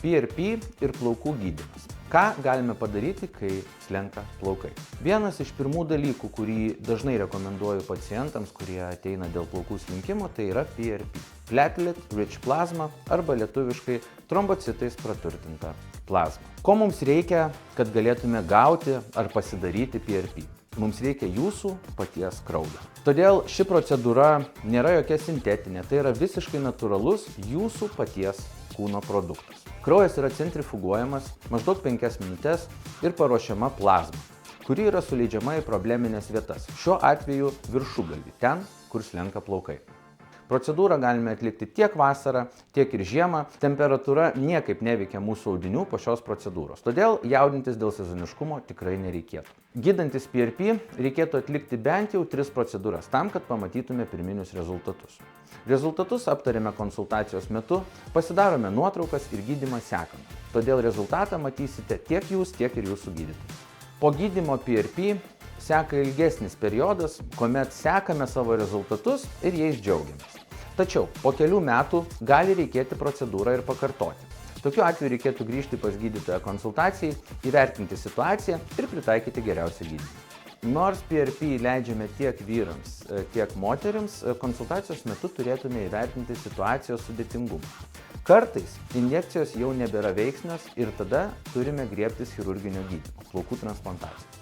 PRP ir plaukų gydymas. Ką galime padaryti, kai slenka plaukai? Vienas iš pirmų dalykų, kurį dažnai rekomenduoju pacientams, kurie ateina dėl plaukų slinkimo, tai yra PRP. Platelet Rich Plasma arba lietuviškai trombocitais praturtinta plazma. Ko mums reikia, kad galėtume gauti ar pasidaryti PRP? Mums reikia jūsų paties kraujo. Todėl ši procedūra nėra jokia sintetinė, tai yra visiškai natūralus jūsų paties kūno produktas. Kraujas yra centrifuguojamas maždaug 5 minutės ir paruošiama plazma, kuri yra suleidžiama į probleminės vietas. Šiuo atveju viršugalvį, ten, kur slenka plaukai. Procedūrą galime atlikti tiek vasarą, tiek ir žiemą. Temperatūra niekaip neveikia mūsų audinių po šios procedūros, todėl jaudintis dėl sezoniškumo tikrai nereikėtų. Gydantis PRP reikėtų atlikti bent jau 3 procedūras tam, kad pamatytume pirminius rezultatus. Rezultatus aptarėme konsultacijos metu, pasidarome nuotraukas ir gydymą sekame. Todėl rezultatą matysite tiek jūs, tiek ir jūsų gydytojai. Po gydymo PRP seka ilgesnis periodas, kuomet sekame savo rezultatus ir jais džiaugiamės. Tačiau po kelių metų gali reikėti procedūrą ir pakartoti. Tokiu atveju reikėtų grįžti pas gydytoją konsultacijai, įvertinti situaciją ir pritaikyti geriausią gydymą. Nors PRP leidžiame tiek vyrams, tiek moterims, konsultacijos metu turėtume įvertinti situacijos sudėtingumą. Kartais injekcijos jau nebėra veiksnios ir tada turime griebtis chirurginio gydymo, plaukų transplantacijos.